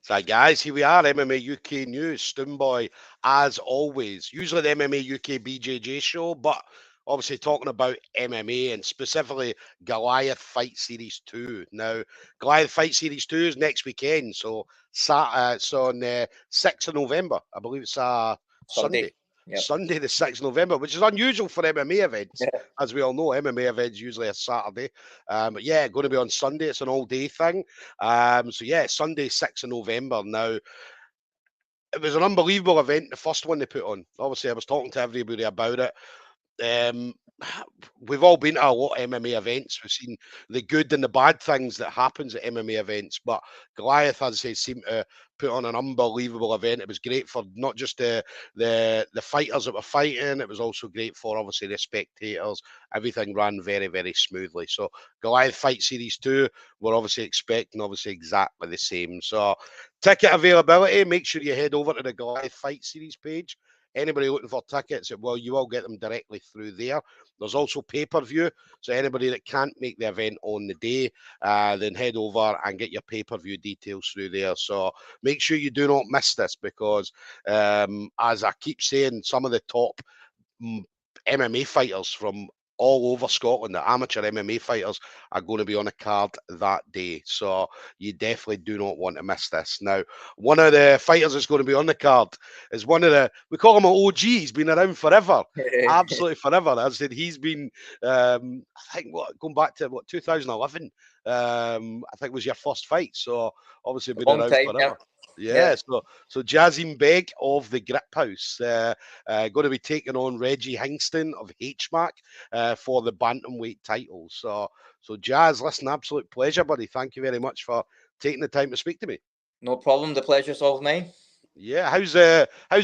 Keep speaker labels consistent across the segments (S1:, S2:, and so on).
S1: So, guys, here we are, MMA UK News, Stoomboy, as always. Usually the MMA UK BJJ show, but obviously talking about MMA and specifically Goliath Fight Series 2. Now, Goliath Fight Series 2 is next weekend, so it's on 6th of November. I believe it's Sunday.
S2: Sunday. Yep.
S1: Sunday, the 6th of November, which is unusual for MMA events.
S2: Yeah.
S1: As we all know, MMA events usually a Saturday. But yeah, going to be on Sunday. It's an all-day thing. So yeah, Sunday, 6th of November. Now, it was an unbelievable event, the first one they put on. Obviously, I was talking to everybody about it. Um, we've all been to a lot of MMA events. We've seen the good and the bad things that happens at MMA events. But Goliath, as I say, seemed to put on an unbelievable event. It was great for not just the fighters that were fighting. It was also great for obviously the spectators. Everything ran very, very smoothly. So Goliath Fight Series 2, we're obviously expecting obviously exactly the same. So ticket availability, make sure you head over to the Goliath Fight Series page. Anybody looking for tickets, well, you will get them directly through there. There's also pay-per-view, so anybody that can't make the event on the day, then head over and get your pay-per-view details through there. So make sure you do not miss this because, as I keep saying, some of the top MMA fighters from all over Scotland, the amateur MMA fighters, are going to be on a card that day. So you definitely do not want to miss this. Now, one of the fighters that's going to be on the card is one of the, we call him an OG. He's been around forever, absolutely forever. As I said, he's been, I think, going back to 2011, I think was your first fight. So obviously been
S2: Long
S1: around
S2: time,
S1: forever.
S2: yeah.
S1: So Jasim Beg of the Griphouse going to be taking on Redgie Hingston of HMAC for the bantamweight title. So Jazz, listen, absolute pleasure, buddy. Thank you very much for taking the time to speak to me.
S2: No problem. The pleasure's all mine.
S1: Yeah, how's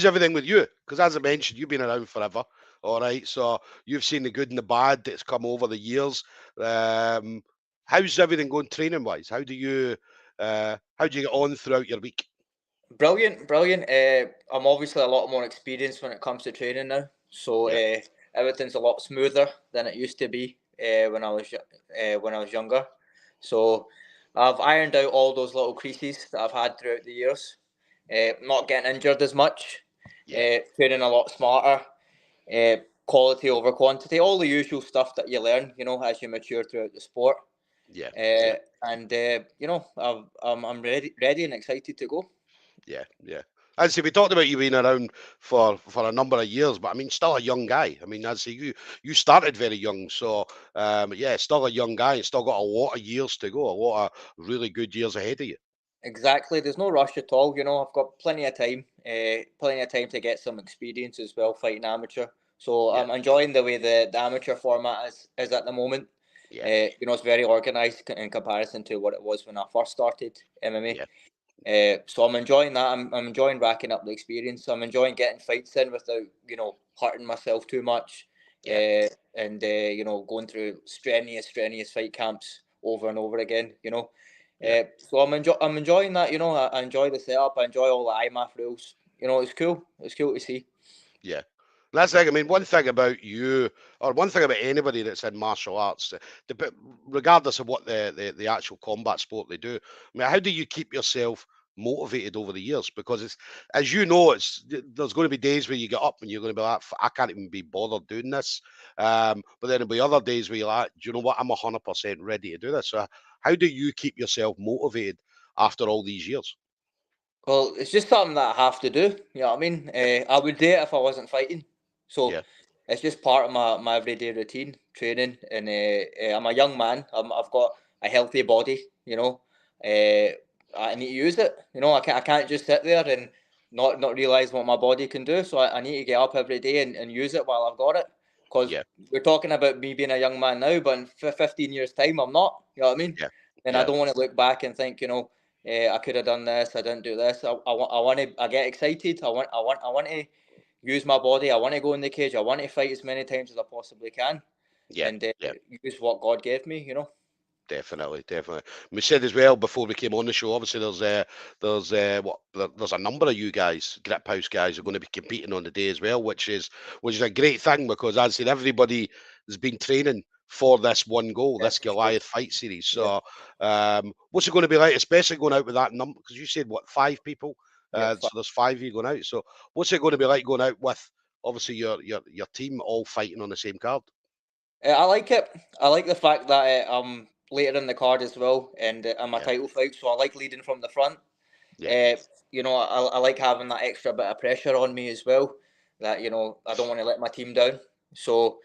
S1: everything with you? Because as I mentioned, you've been around forever. All right, so you've seen the good and the bad that's come over the years. How's everything going training wise? How do you get on throughout your week?
S2: Brilliant. I'm obviously a lot more experienced when it comes to training now, so everything's a lot smoother than it used to be when I was younger. So I've ironed out all those little creases that I've had throughout the years. Not getting injured as much. Training a lot smarter. Quality over quantity. All the usual stuff that you learn, as you mature throughout the sport. And I'm ready and excited to go.
S1: Yeah. As I say, we talked about you being around for a number of years, but I mean, still a young guy. I mean, as I say, you started very young, so still a young guy, and still got a lot of years to go, a lot of really good years ahead of you.
S2: Exactly. There's no rush at all. I've got plenty of time to get some experience as well, fighting amateur. So I'm enjoying the way the amateur format is at the moment. It's very organised in comparison to what it was when I first started MMA. So I'm enjoying that. I'm enjoying racking up the experience. I'm enjoying getting fights in without hurting myself too much. And going through strenuous fight camps over and over again. So I'm enjoying that. I enjoy the setup. I enjoy all the IMAF rules. It's cool. It's cool to see.
S1: Yeah. That's the thing. I mean, one thing about you, or one thing about anybody that's in martial arts, regardless of what the actual combat sport they do, I mean, how do you keep yourself motivated over the years? Because it's, as you know, there's going to be days where you get up and you're going to be like, I can't even be bothered doing this. But then there'll be other days where you're like, do you know what? I'm 100% ready to do this. So how do you keep yourself motivated after all these years?
S2: Well, it's just something that I have to do. You know what I mean? I would do it if I wasn't fighting. So it's just part of my everyday routine, training. And I'm a young man. I've got a healthy body, I need to use it. I can't just sit there and not realise what my body can do. So I need to get up every day and use it while I've got it. Because we're talking about me being a young man now, but in 15 years' time, I'm not. You know what I mean? And I don't want to look back and think, I could have done this. I didn't do this. I get excited. I want to use my body. I want to go in the cage. I want to fight as many times as I possibly can. And use what God gave me.
S1: Definitely. We said as well before we came on the show. Obviously, there's a number of you guys, Griphouse guys, are going to be competing on the day as well, which is a great thing because as I said, everybody has been training for this one goal,
S2: Yeah,
S1: this
S2: for sure.
S1: Goliath Fight Series. So, what's it going to be like, especially going out with that number? Because you said what, 5 people?
S2: Yeah,
S1: So there's 5 of you going out. So, what's it going to be like going out with obviously your team all fighting on the same card?
S2: I like it. I like the fact that I'm later in the card as well, and I'm a
S1: Yeah.
S2: title fight, so I like leading from the front.
S1: Yeah.
S2: You know, I like having that extra bit of pressure on me as well. That, you know, I don't want to let my team down. So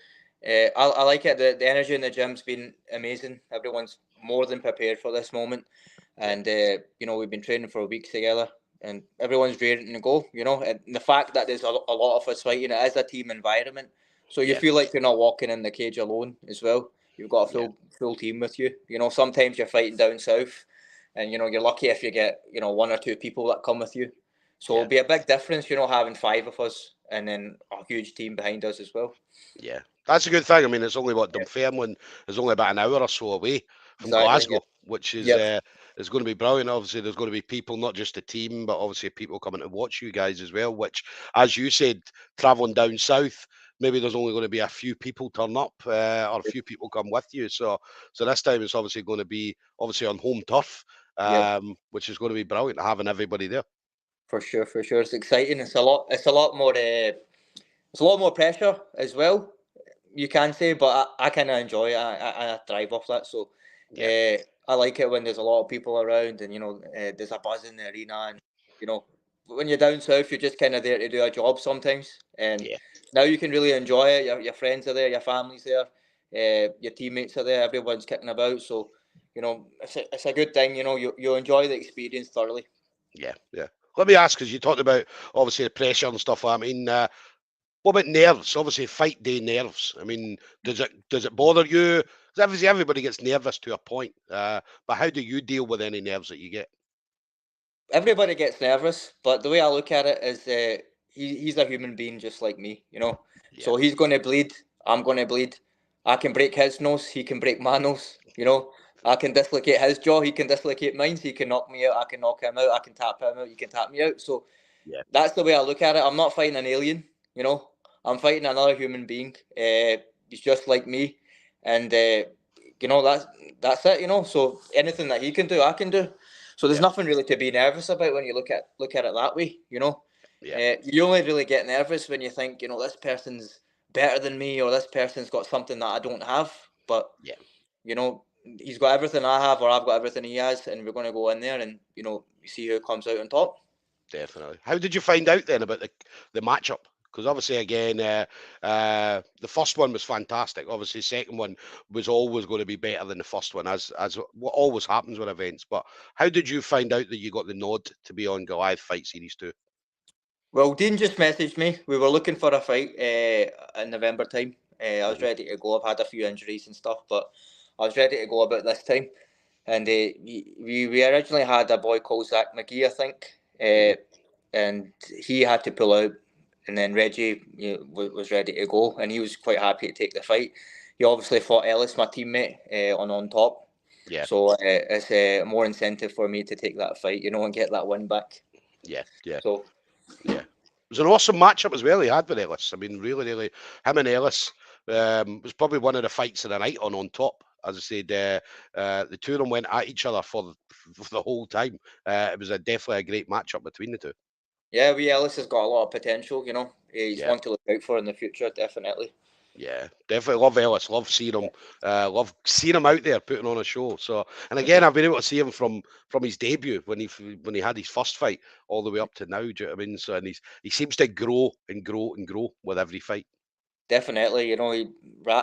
S2: I like it. The energy in the gym's been amazing. Everyone's more than prepared for this moment, and you know, we've been training for a week together, and everyone's ready to go. You know, and the fact that there's a lot of us fighting, it is a team environment, so you
S1: Yeah.
S2: feel like you're not walking in the cage alone as well. You've got a full team with you. You know, sometimes you're fighting down south, and you know, you're lucky if you get, you know, 1 or 2 people that come with you. So
S1: Yeah.
S2: it'll be a big difference, you know, having 5 of us and then a huge team behind us as well.
S1: Yeah, that's a good thing. I mean, it's only what
S2: Yeah,
S1: Dunfermline is only about an hour or so away from
S2: exactly.
S1: Glasgow, which
S2: Yep.
S1: is going to be brilliant. Obviously, there's going to be people, not just the team, but obviously people coming to watch you guys as well. Which, as you said, traveling down south, maybe there's only going to be a few people turn up or a few people come with you. So this time it's obviously going to be obviously on home turf,
S2: Yep.
S1: which is going to be brilliant having everybody there.
S2: For sure, for sure. It's exciting. It's a lot. It's a lot more. It's a lot more pressure as well. You can say, but I kind of enjoy it. I thrive off that. So,
S1: Yeah,
S2: I like it when there's a lot of people around, and you know, there's a buzz in the arena, and you know, when you're down south, you're just kind of there to do a job sometimes, and
S1: yeah,
S2: now you can really enjoy it. Your friends are there, your family's there, your teammates are there. Everyone's kicking about, so you know, it's a good thing. You know, you enjoy the experience thoroughly.
S1: yeah, yeah. Let me ask, because you talked about obviously the pressure and stuff. I mean, what about nerves? Obviously, fight day nerves. I mean, does it bother you? 'Cause obviously, everybody gets nervous to a point. But how do you deal with any nerves that you get?
S2: Everybody gets nervous, but the way I look at it is he's a human being just like me, you know.
S1: Yeah,
S2: So he's going to bleed. I'm going to bleed. I can break his nose. He can break my nose. You know, I can dislocate his jaw. He can dislocate mine. He can knock me out. I can knock him out. I can tap him out. He can tap me out. So
S1: yeah,
S2: that's the way I look at it. I'm not fighting an alien. You know, I'm fighting another human being. He's just like me, and you know that's it. You know, so anything that he can do, I can do. So there's
S1: yeah,
S2: nothing really to be nervous about when you look at it that way. You know,
S1: yeah,
S2: you only really get nervous when you think, you know, this person's better than me, or this person's got something that I don't have. But
S1: yeah.
S2: you know, he's got everything I have, or I've got everything he has, and we're going to go in there and, you know, see who comes out on top.
S1: Definitely. How did you find out then about the matchup? Because obviously, again, the first one was fantastic. Obviously, the second one was always going to be better than the first one, as what always happens with events. But how did you find out that you got the nod to be on Goliath Fight Series 2?
S2: Well, Dean just messaged me. We were looking for a fight in November time. I was
S1: Hmm.
S2: ready to go. I've had a few injuries and stuff, but I was ready to go about this time. And we originally had a boy called Zach McGee, I think,
S1: Hmm.
S2: and he had to pull out. And then Redgie, you know, was ready to go, and he was quite happy to take the fight. He obviously fought Ellis, my teammate, on top.
S1: Yeah,
S2: So it's more incentive for me to take that fight, you know, and get that win back.
S1: yeah, yeah.
S2: So
S1: Yeah. It was an awesome matchup as well he had with Ellis. I mean, really, really, him and Ellis was probably one of the fights of the night on top. As I said, the two of them went at each other for the whole time. It was definitely a great matchup between the two.
S2: yeah, Ellis has got a lot of potential, you know. He's
S1: Yeah,
S2: one to look out for in the future, definitely.
S1: yeah, definitely love Ellis. Love seeing him.
S2: Yeah,
S1: Love seeing him out there putting on a show. So, and again, I've been able to see him from his debut when he had his first fight all the way up to now. Do you know what I mean? So, and he seems to grow and grow and grow with every fight.
S2: definitely. You know,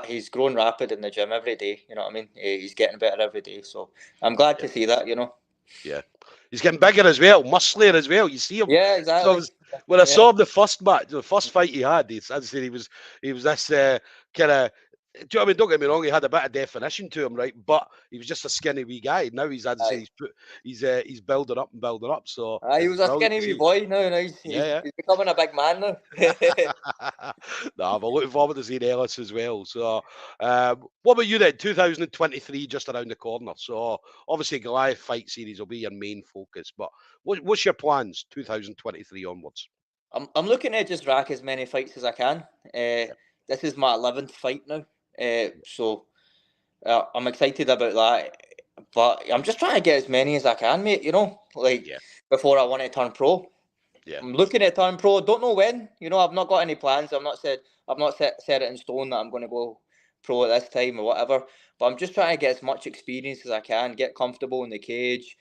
S2: he's growing rapid in the gym every day. You know what I mean? He's getting better every day. So I'm glad
S1: Yeah.
S2: to see that. You know.
S1: Yeah, he's getting bigger as well, musclier as well. You see him.
S2: Yeah,
S1: So
S2: exactly.
S1: when I
S2: Yeah,
S1: saw him the first match, the first fight he had, as I said, he was this kind of. Do you know what I mean? Don't get me wrong, he had a bit of definition to him, right? But he was just a skinny wee guy. Now he's, as I say,
S2: aye.
S1: he's building up and building up. So
S2: He
S1: it's
S2: was a
S1: brilliant
S2: skinny
S1: to
S2: wee
S1: see.
S2: boy. Now
S1: Yeah,
S2: he's becoming a big man now.
S1: no, but looking forward to seeing Ellis as well. So, what about you then? 2023 just around the corner. So, obviously, Goliath Fight Series will be your main focus. But what's your plans 2023 onwards?
S2: I'm looking to just rack as many fights as I can.
S1: Yeah,
S2: This is my 11th fight now. So. I'm excited about that, but I'm just trying to get as many as I can, mate. Like
S1: Yeah,
S2: before I want to turn pro.
S1: yeah,
S2: I'm looking at turn pro. Don't know when. I've not got any plans. I've not set it in stone that I'm going to go pro at this time or whatever. But I'm just trying to get as much experience as I can, get comfortable in the cage,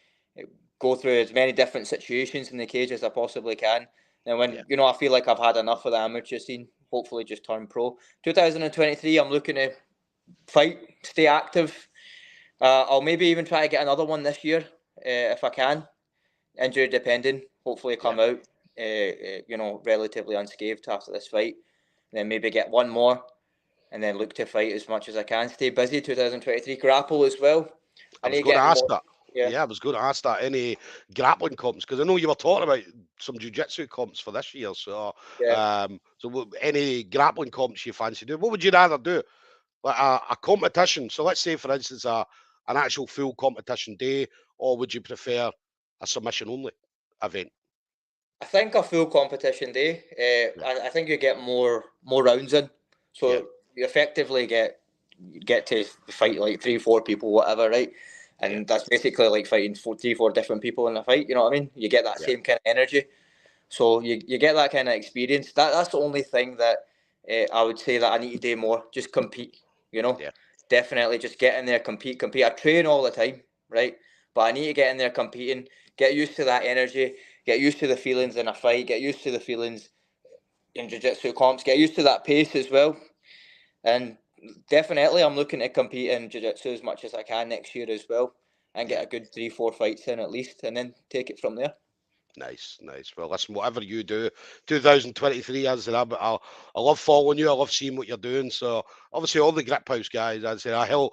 S2: go through as many different situations in the cage as I possibly can. And when
S1: yeah,
S2: I feel like I've had enough of the amateur scene, hopefully just turn pro. 2023, I'm looking to fight, stay active. I'll maybe even try to get another one this year if I can, injury depending. Hopefully
S1: yeah.
S2: come out, relatively unscathed after this fight. Then maybe get one more, and then look to fight as much as I can. Stay busy. 2023 grapple as well.
S1: I
S2: I need
S1: was
S2: to
S1: going to
S2: get
S1: ask
S2: more.
S1: that.
S2: Yeah,
S1: Yeah, I was going to ask that. Any grappling comps? Because I know you were talking about some jiu-jitsu comps for this year. So,
S2: yeah.
S1: any grappling comps you fancy doing? What would you rather do? Like a competition? So let's say, for instance, an actual full competition day, or would you prefer a submission only event?
S2: I think a full competition day.
S1: Yeah,
S2: I think you get more rounds in,
S1: yeah,
S2: so you effectively get to fight like 3, 4 people, whatever, right?
S1: yeah,
S2: And that's basically like fighting 3, 4 different people in a fight. You know what I mean? You get that
S1: yeah,
S2: same kind of energy, so you get that kind of experience. That's the only thing that I would say that I need to do more. Just compete.
S1: yeah,
S2: Definitely just get in there, compete. I train all the time, right? But I need to get in there competing, get used to that energy, get used to the feelings in a fight, get used to the feelings in jiu-jitsu comps, get used to that pace as well. And definitely I'm looking to compete in jiu-jitsu as much as I can next year as well, and
S1: yeah.
S2: get a good 3, 4 fights in at least, and then take it from there.
S1: Nice, nice. Well, listen, whatever you do, 2023, as I said, I love following you. I love seeing what you're doing. So, obviously, all the Griphouse guys, as I said,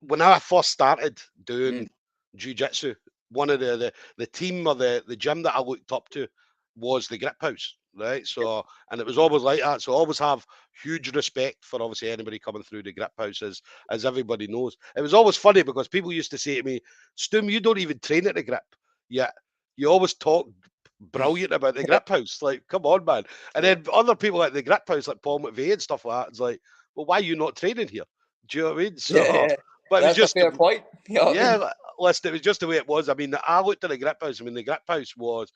S1: when I first started
S2: Mm.
S1: doing jiu-jitsu, one of the team or the gym that I looked up to was the Griphouse, right? So, and it was always like that. So, I always have huge respect for obviously anybody coming through the Griphouse, as everybody knows. It was always funny because people used to say to me, Stoom, you don't even train at the Grip. Yeah, you always talk brilliant about the Griphouse. Like, come on, man. And
S2: Yeah.
S1: then other people like the Griphouse, like Paul McVeigh and stuff like that, it's like, well, why are you not training here? Do you know what I mean?
S2: Yeah,
S1: So,
S2: yeah.
S1: but it was
S2: That's a
S1: just,
S2: fair point. You know what I
S1: yeah,
S2: mean?
S1: listen, it was just the way it was. I mean, I looked at the Griphouse. I mean, the Griphouse was,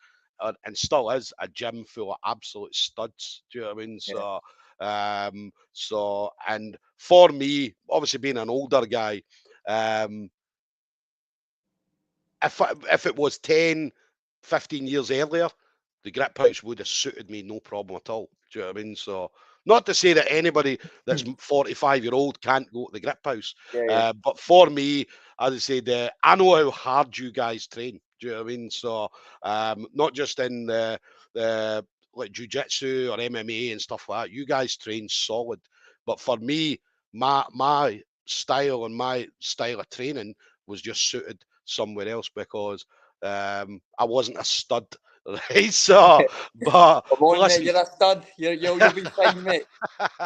S1: and still is, a gym full of absolute studs. Do you know what I mean?
S2: Yeah.
S1: And for me, obviously being an older guy, um, if it was 10, 15 years earlier, the Griphouse would have suited me no problem at all. Do you know what I mean? So, not to say that anybody that's 45-year-old can't go to the Griphouse,
S2: Yeah, yeah.
S1: but for me, as I said, I know how hard you guys train. Do you know what I mean? So, not just in the like jiu-jitsu or MMA and stuff like that. You guys train solid, but for me, my style and my style of training was just suited somewhere else because I wasn't a stud, right? So, but
S2: Come on, mate.
S1: listen,
S2: You're a stud. You'll be fine, mate.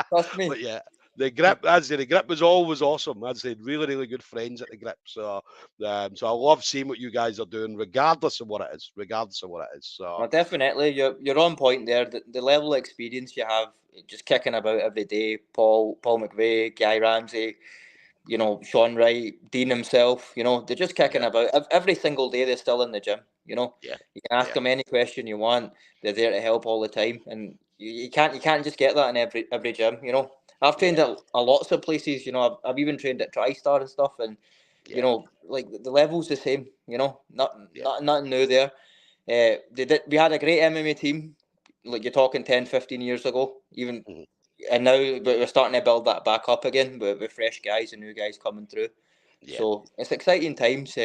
S2: Trust me.
S1: but yeah, the grip, as I say, the grip was always awesome. As I said, really, really good friends at the grip. So I love seeing what you guys are doing, regardless of what it is, regardless of what it is. So,
S2: No, definitely. You're on point there. The level of experience you have, just kicking about every day. Paul McVeigh, Guy Ramsey, Sean Wright, Dean himself. They're just kicking
S1: yeah,
S2: about every single day. They're still in the gym.
S1: yeah,
S2: You can ask
S1: yeah,
S2: them any question you want. They're there to help all the time, and you can't just get that in every gym. I've trained
S1: yeah,
S2: at a lots of places. I've even trained at TriStar and stuff, and
S1: yeah,
S2: like the level's the same.
S1: yeah,
S2: Nothing new there. We had a great MMA team, like you're talking 10, 15 years ago, even,
S1: mhm,
S2: and now we're starting to build that back up again with fresh guys and new guys coming through.
S1: yeah,
S2: So it's exciting times.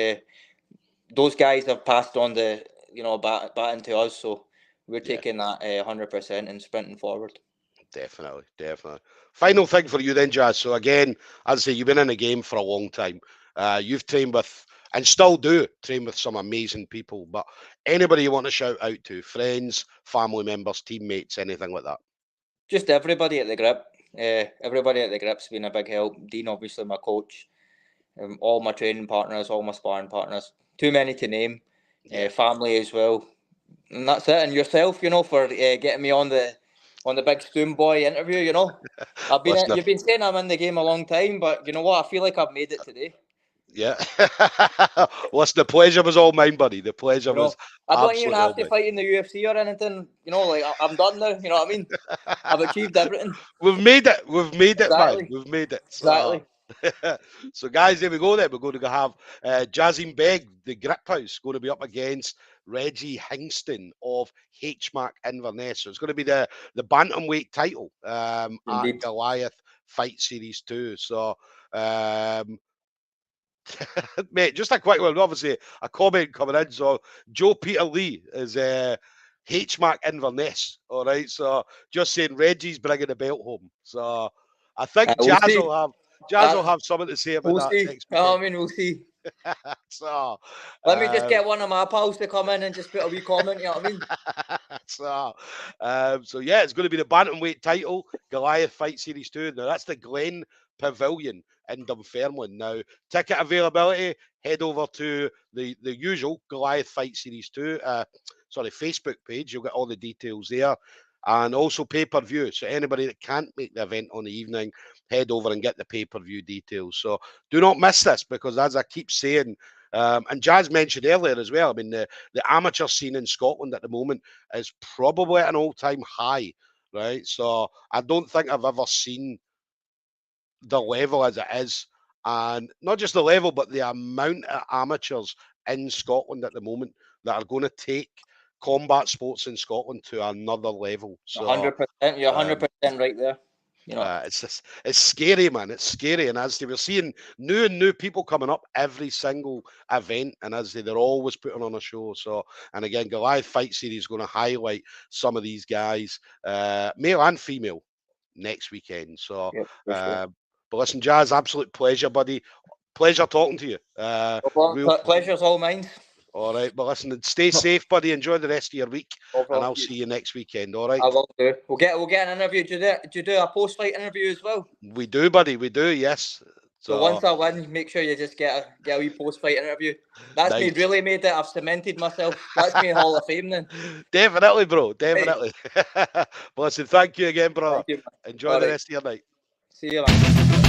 S2: Those guys have passed on the baton to us, so we're
S1: yeah.
S2: taking that 100% and sprinting forward.
S1: Definitely, definitely. Final thing for you then, Jazz. So again, as I say, you've been in the game for a long time. You've trained with, and still do train with, some amazing people. But anybody you want to shout out to, friends, family members, teammates, anything like that?
S2: Just everybody at the grip. Everybody at the grip's been a big help. Dean, obviously, my coach. All my training partners, all my sparring partners. Too many to name.
S1: Yeah,
S2: Family as well. And that's it. And yourself, for getting me on on the big Stoomboy interview. You know, you've been saying I'm in the game a long time, but you know what? I feel like I've made it today.
S1: Yeah. Listen, the pleasure was all mine, buddy. The pleasure was
S2: I don't even have
S1: absolutely
S2: to fight in the UFC or anything. You know, like I'm done now. You know what I mean? I've achieved everything.
S1: We've made it. We've made it, man.
S2: Exactly.
S1: We've made it.
S2: Exactly.
S1: So, guys, there we go. Then we're going to have Jasim Beg, the Griphouse, going to be up against Redgie Hingston of HMAC Inverness. So it's going to be the bantamweight title at Goliath Fight Series 2. So, mate, just a quick one. Obviously, a comment coming in. So, Joe Peter Lee is HMAC Inverness. All right. So, just saying, Reggie's bringing the belt home. So, I think Jazz will have something to say about that next weekend.
S2: I mean, we'll see.
S1: So,
S2: let me just get one of my pals to come in and just put a wee comment. You know what I mean?
S1: So yeah, it's going to be the bantamweight title, Goliath Fight Series 2. Now that's the Glen Pavilion in Dunfermline. Now, ticket availability, head over to the usual Goliath Fight Series 2 Facebook page. You'll get all the details there. And also pay-per-view. So anybody that can't make the event on the evening, head over and get the pay-per-view details. So do not miss this, because as I keep saying, and Jazz mentioned earlier as well, I mean, the amateur scene in Scotland at the moment is probably at an all-time high, right? So I don't think I've ever seen the level as it is. And not just the level, but the amount of amateurs in Scotland at the moment that are going to take combat sports in Scotland to another level. So
S2: 100%, you're 100% right there. You know,
S1: it's scary, man. It's scary, and as they were seeing new people coming up every single event, and as they're always putting on a show. So, and again, Goliath Fight Series is going to highlight some of these guys, male and female, next weekend. So,
S2: sure.
S1: But listen, Jazz, absolute pleasure, buddy. Pleasure talking to you.
S2: Pleasure's all mine.
S1: All right, but listen, stay safe, buddy. Enjoy the rest of your week, and I'll see you next weekend. All right.
S2: I will do. We'll get an interview. Do you do a post-fight interview as well?
S1: We do, buddy. We do. Yes.
S2: So once I win, make sure you just get a wee post-fight interview. That's nice. Me really made it. I've cemented myself. That's me Hall of Fame then.
S1: Definitely, bro. Definitely. Right. Listen, thank you again, brother.
S2: You,
S1: enjoy the rest of your night.
S2: See you, man.